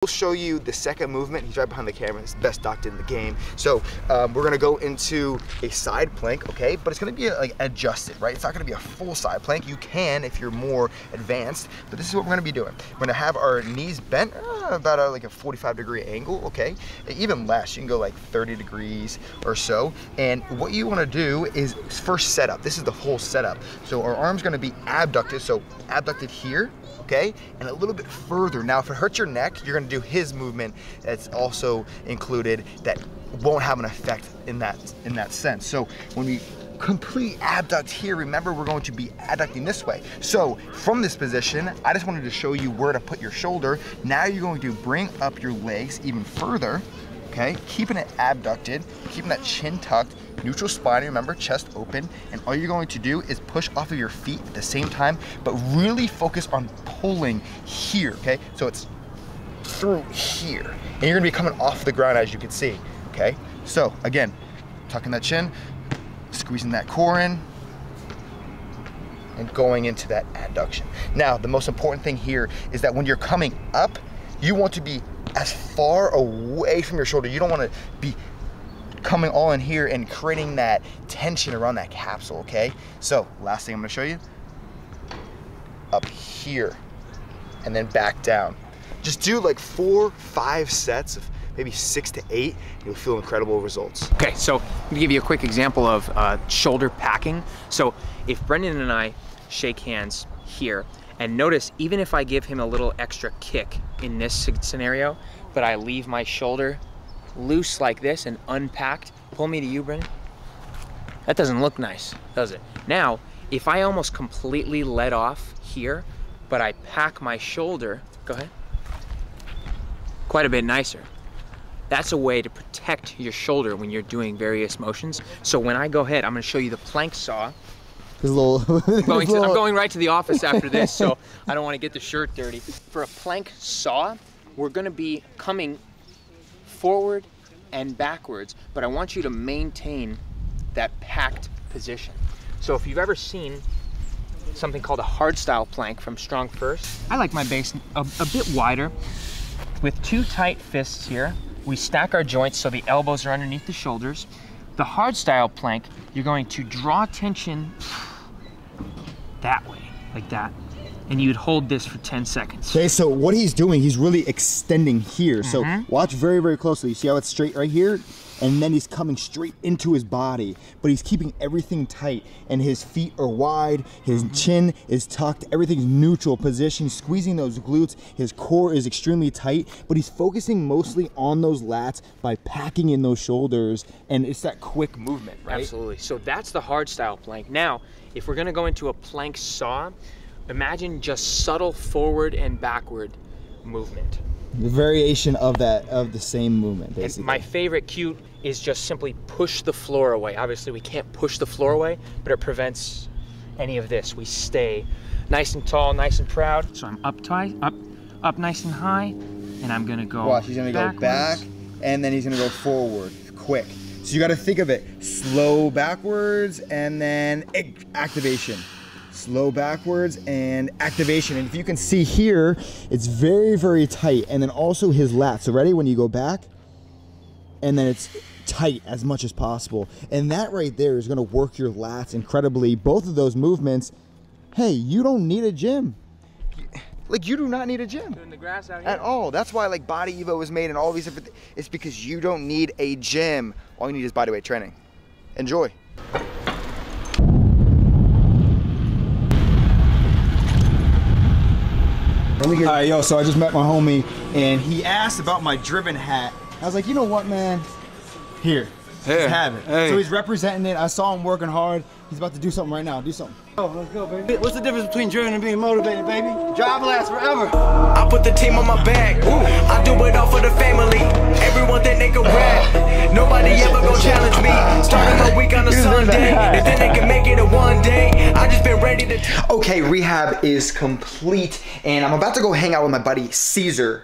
We'll show you the second movement. He's right behind the camera. He's the best doctor in the game. So we're gonna go into a side plank, okay? But it's gonna be like adjusted, right? It's not gonna be a full side plank. You can if you're more advanced, but this is what we're gonna be doing. We're gonna have our knees bent about like a 45-degree angle, okay? Even less, you can go like 30 degrees or so. And what you wanna do is first setup. This is the whole setup. So our arm's gonna be abducted, so abducted here, okay? And a little bit further. Now, if it hurts your neck, you're gonna do his movement that's also included that won't have an effect in that sense. So when we complete abduct here, remember we're going to be abducting this way. So from this position, I just wanted to show you where to put your shoulder. Now you're going to bring up your legs even further, okay? Keeping it abducted, keeping that chin tucked, neutral spine, remember, chest open, and all you're going to do is push off of your feet at the same time, but really focus on pulling here, okay? So it's through here, and you're gonna be coming off the ground as you can see, okay? So again, tucking that chin, squeezing that core in, and going into that adduction. Now, the most important thing here is that when you're coming up, you want to be as far away from your shoulder. You don't wanna be coming all in here and creating that tension around that capsule, okay? So last thing I'm gonna show you, up here and then back down. Just do like 4-5 sets of maybe 6 to 8, you'll feel incredible results. Okay, so I'm gonna give you a quick example of shoulder packing. So if Brendan and I shake hands here, and notice even if I give him a little extra kick in this scenario, but I leave my shoulder loose like this and unpacked, pull me to you, Brendan. That doesn't look nice, does it? Now, if I almost completely let off here, but I pack my shoulder, go ahead, quite a bit nicer. That's a way to protect your shoulder when you're doing various motions. So when I go ahead, I'm gonna show you the plank saw. I'm going right to the office after this, so I don't wanna get the shirt dirty. For a plank saw, we're gonna be coming forward and backwards, but I want you to maintain that packed position. So if you've ever seen something called a hard style plank from Strong First, I like my base a bit wider. With 2 tight fists here, we stack our joints so the elbows are underneath the shoulders. The hard style plank, you're going to draw tension that way, like that. And you'd hold this for 10 seconds. Okay, so what he's doing, he's really extending here. So watch very, very closely. You see how it's straight right here? And then he's coming straight into his body, but he's keeping everything tight, and his feet are wide, his chin is tucked, everything's neutral position, he's squeezing those glutes, his core is extremely tight, but he's focusing mostly on those lats by packing in those shoulders, and it's that quick movement, right? Absolutely. So that's the hard style plank. Now, if we're gonna go into a plank saw, imagine just subtle forward and backward movement. The variation of that, of the same movement, basically. And my favorite cue is just simply push the floor away. Obviously we can't push the floor away, but it prevents any of this. We stay nice and tall, nice and proud. So I'm up tight, up nice and high, and I'm gonna go Watch, he's gonna go back, and then he's gonna go forward, quick. So you gotta think of it, slow backwards, and then activation. Slow backwards and activation. And if you can see here, it's very, very tight. And then also his lats. So ready when you go back, and then it's tight as much as possible. And that right there is gonna work your lats incredibly. Both of those movements, hey, you don't need a gym. Like, you do not need a gym. Doing the grass out here. At all. That's why like Body Evo was made and all these different, it's because you don't need a gym. All you need is bodyweight training. Enjoy. Alright, yo, so I just met my homie, and he asked about my driven hat. I was like, you know what, man? Here, just have it. Hey. So he's representing it. I saw him working hard. He's about to do something right now. Do something. Oh, let's go, baby. What's the difference between driven and being motivated, baby? Drive lasts forever. I put the team on my back. I do it all for the family. Everyone think they can rap. Nobody ever gonna challenge me. Starting my week on a Sunday, and then they can make it a one day. I just been ready to. Okay, rehab is complete, and I'm about to go hang out with my buddy Caesar.